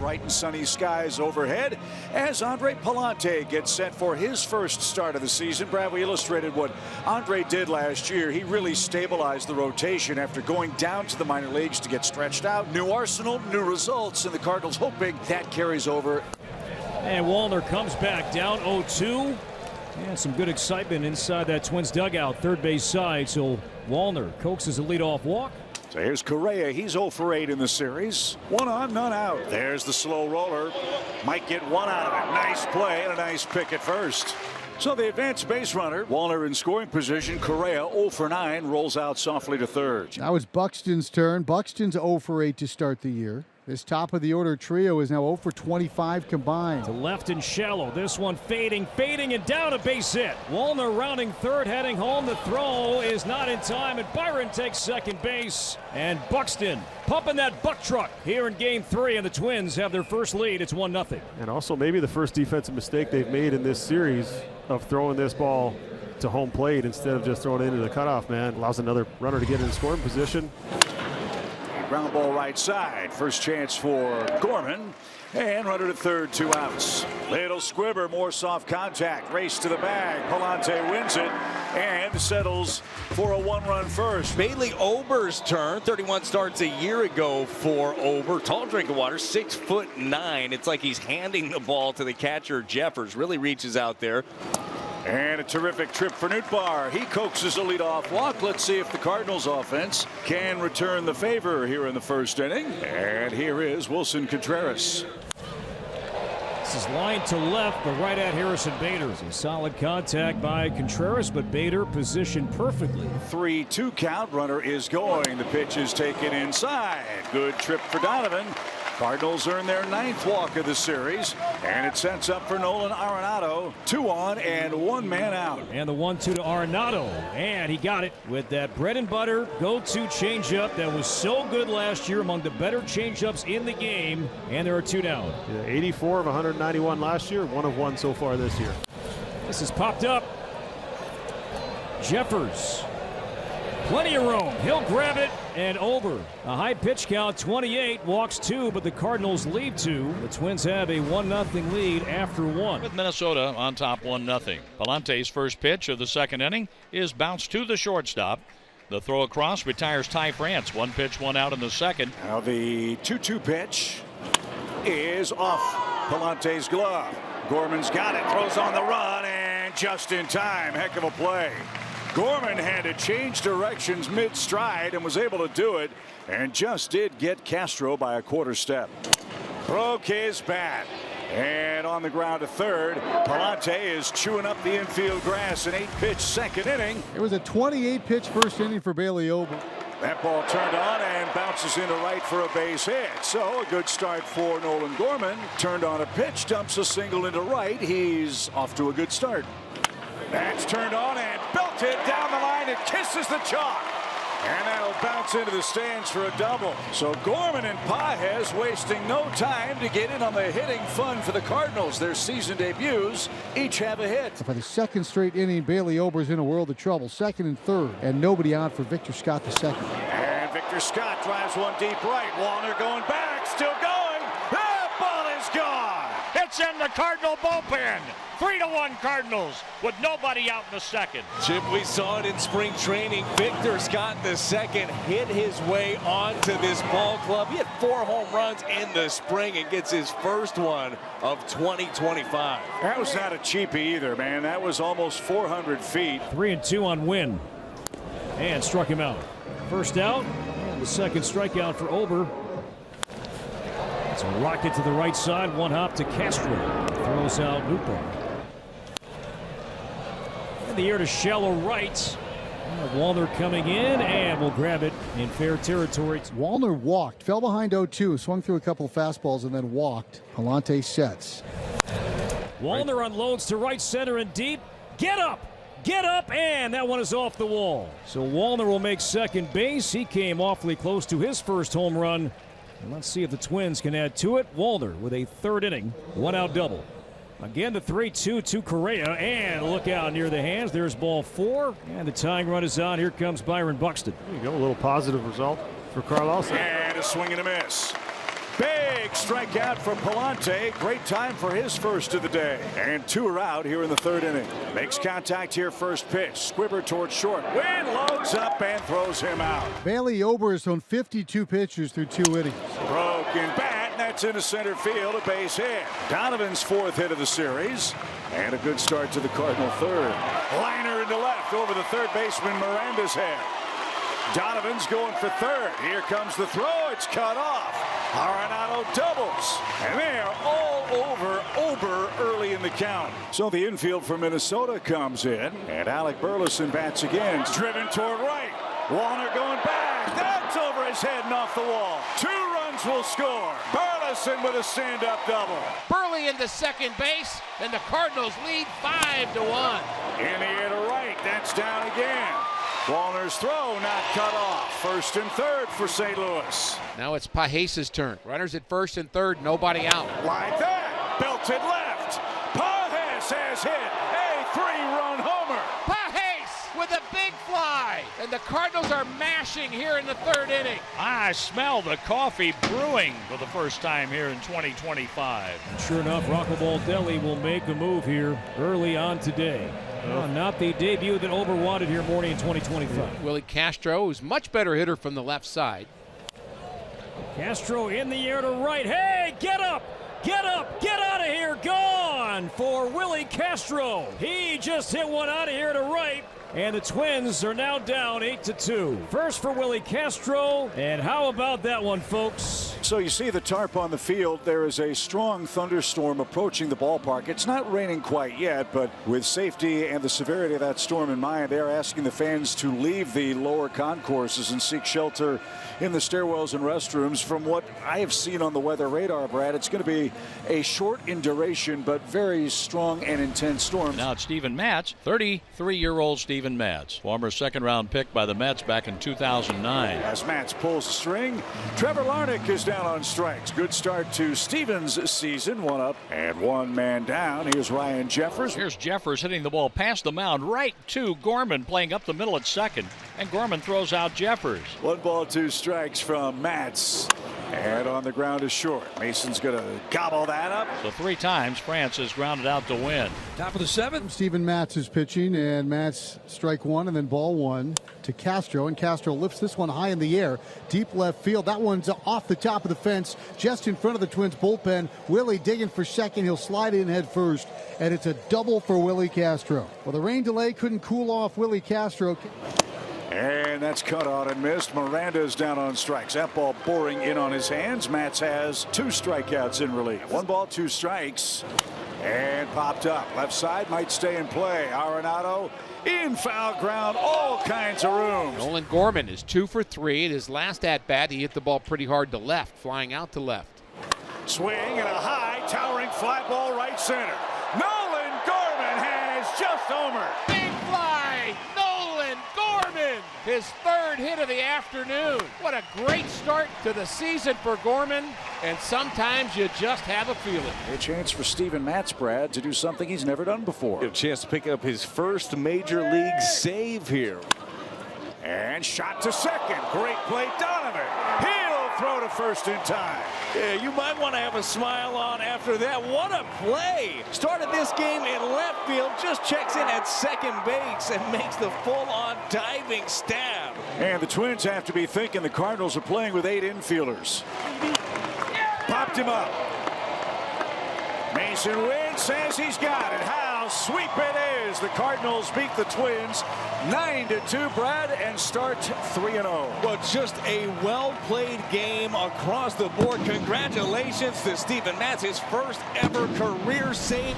bright and sunny skies overhead as Andre Palante gets set for his first start of the season. Brad, we illustrated what Andre did last year. He really stabilized the rotation after going down to the minor leagues to get stretched out. New arsenal, new results, and the Cardinals hoping that carries over. And Wallner comes back down 0-2. And some good excitement inside that Twins dugout, third base side. So Wallner coaxes a leadoff walk. So here's Correa. He's 0 for 8 in the series. 1 on, none out. There's the slow roller. Might get 1 out of it. Nice play and a nice pick at first. So the advanced base runner, Wallner in scoring position. Correa 0 for 9, rolls out softly to third. Now it's Buxton's turn. Buxton's 0 for 8 to start the year. This top of the order trio is now 0 for 25 combined. To left and shallow. This one fading, and down, a base hit. Wallner rounding third, heading home. The throw is not in time, and Byron takes second base. And Buxton pumping that buck truck here in game 3, and the Twins have their first lead. It's 1-0. And also maybe the first defensive mistake they've made in this series of throwing this ball to home plate instead of just throwing it into the cutoff man. Allows another runner to get in scoring position. Ground ball right side. First chance for Gorman. And runner to third, 2 outs. Little squibber, more soft contact. Race to the bag. Palante wins it and settles for a 1-run first. Bailey Ober's turn. 31 starts a year ago for Ober. Tall drink of water, 6'9". It's like he's handing the ball to the catcher. Jeffers really reaches out there. And a terrific trip for Nootbaar. He coaxes a leadoff walk. Let's see if the Cardinals offense can return the favor here in the first inning. And here is Wilson Contreras. This is line to left, but right at Harrison Bader. A solid contact by Contreras, but Bader positioned perfectly. 3-2 count. Runner is going. The pitch is taken inside. Good trip for Donovan. Cardinals earn their 9th walk of the series, and it sets up for Nolan Arenado. 2 on and 1 man out. And the 1-2 to Arenado, and he got it with that bread and butter go-to changeup that was so good last year, among the better changeups in the game. And there are 2 down. Yeah, 84 of 191 last year, 1 of 1 so far this year. This has popped up. Jeffers. Plenty of room. He'll grab it and over. A high pitch count, 28, walks 2, but the Cardinals lead 2. The Twins have a 1-0 lead after 1. With Minnesota on top 1-0. Palante's first pitch of the second inning is bounced to the shortstop. The throw across retires Ty France. 1 pitch, 1 out in the second. Now the 2-2 pitch is off Palante's glove. Gorman's got it, throws on the run, and just in time. Heck of a play. Gorman had to change directions mid-stride and was able to do it, and just did get Castro by a quarter step. Broke his bat, and on the ground to third. Palante is chewing up the infield grass. An 8-pitch second inning. It was a 28-pitch first inning for Bailey Ober. That ball turned on and bounces into right for a base hit. So a good start for Nolan Gorman. Turned on a pitch, dumps a single into right. He's off to a good start. That's turned on and belted down the line. It kisses the chalk. And that'll bounce into the stands for a double. So Gorman and Pages wasting no time to get in on the hitting fun for the Cardinals. Their season debuts each have a hit. For the second straight inning, Bailey Ober's in a world of trouble. Second and third, and nobody out for Victor Scott the second. And Victor Scott drives one deep right. Wallner going back, still going. That ball is gone. It's in the Cardinal bullpen. 3-1 Cardinals with nobody out in the second. Chip, we saw it in spring training. Victor Scott the second hit his way onto this ball club. He had 4 home runs in the spring and gets his first one of 2025. That was not a cheapie either, man. That was almost 400 feet. 3-2 on Wynn. And struck him out. First out, and the second strikeout for Ober. It's a rocket to the right side, 1 hop to Castro. Throws out Nootbaar. In the air to shallow right. Wallner coming in, and will grab it in fair territory. Wallner walked, fell behind 0-2, swung through a couple of fastballs, and then walked. Palante sets. Wallner unloads to right center and deep. Get up! Get up! And that one is off the wall. So Wallner will make second base. He came awfully close to his first home run. And let's see if the Twins can add to it. Wallner with a third inning, 1-out double. Again, the 3-2 to Correa, and look out near the hands. There's ball 4, and the tying run is on. Here comes Byron Buxton. There you go, a little positive result for Carlos. And a swing and a miss. Big strikeout for Palante. Great time for his first of the day. And 2 are out here in the 3rd inning. Makes contact here, first pitch. Squibber towards short. Wynn loads up and throws him out. Bailey Ober has thrown 52 pitches through 2 innings. Broken bat, and that's into center field, a base hit. Donovan's 4th hit of the series. And a good start to the Cardinal 3rd. Liner into left over the 3rd baseman Miranda's head. Donovan's going for 3rd. Here comes the throw. It's cut off. Arenado doubles. And they're all over Ober early in the count. So the infield for Minnesota comes in. And Alec Burleson bats again. It's driven toward right. Wallner going back. That's over his head and off the wall. 2 runs will score. Burleson with a stand-up double. Burley into second base, and the Cardinals lead 5-1. In the air to right. That's down again. Wallner's throw not cut off. 1st and 3rd for St. Louis. Now it's Pagesa's turn. Runners at 1st and 3rd, nobody out. Like that. Belted left. Pages has hit a 3-run homer. Pages with a big fly. And the Cardinals are mashing here in the 3rd inning. I smell the coffee brewing for the first time here in 2025. Sure enough, Rocco Baldelli will make a move here early on today. Not the debut that Ober wanted here morning in 2025. Willie Castro, who's much better hitter from the left side. Castro in the air to right. Hey, get up! Get up! Get out of here! Gone for Willie Castro. He just hit one out of here to right. And the Twins are now down 8-2. First for Willie Castro. And how about that one, folks? So you see the tarp on the field. There is a strong thunderstorm approaching the ballpark. It's not raining quite yet, but with safety and the severity of that storm in mind, they're asking the fans to leave the lower concourses and seek shelter in the stairwells and restrooms. From what I have seen on the weather radar, Brad, it's going to be a short in duration but very strong and intense storm. Now it's Steven Matz, 33-year-old Steven Matz, former 2nd-round pick by the Mets back in 2009. As Matz pulls the string, Trevor Larnach is down on strikes. Good start to Stevens' season. 1 up and 1 man down. Here's Ryan Jeffers. Here's Jeffers hitting the ball past the mound right to Gorman, playing up the middle at 2nd. And Gorman throws out Jeffers. 1 ball, 2 strikes from Matz. And on the ground is short. Mason's going to gobble that up. So 3 times France has grounded out to win. Top of the 7th. Steven Matz is pitching, and Matz strike 1 and then ball 1 to Castro. And Castro lifts this one high in the air. Deep left field. That one's off the top of the fence, just in front of the Twins bullpen. Willie digging for second. He'll slide in head first. And it's a double for Willie Castro. Well, the rain delay couldn't cool off Willie Castro. And that's cut out and missed. Miranda's down on strikes. That ball boring in on his hands. Matz has 2 strikeouts in relief. 1 ball, 2 strikes. And popped up. Left side might stay in play. Arenado in foul ground. All kinds of room. Nolan Gorman is 2 for 3. At his last at-bat, he hit the ball pretty hard to left, flying out to left. Swing and a high, towering fly ball right center. Nolan Gorman has just homered. Big fly! Nolan Gorman! His 3rd hit of the afternoon. What a great start to the season for Gorman. And sometimes you just have a feeling. A chance for Steven Matz, Brad, to do something he's never done before. A chance to pick up his first major league save here. And shot to 2nd. Great play, Donovan. He'll throw to 1st in time. Yeah, you might want to have a smile on after that. What a play. Started this game in left field, just checks in at 2nd base and makes the full-on diving stab. And the Twins have to be thinking the Cardinals are playing with 8 infielders. Popped him up. Mason Wynn says he's got it. How sweep it is. The Cardinals beat the Twins 9-2, Brad, and start 3-0. Well, just a well-played game across the board. Congratulations to Steven Matz, his first ever career save.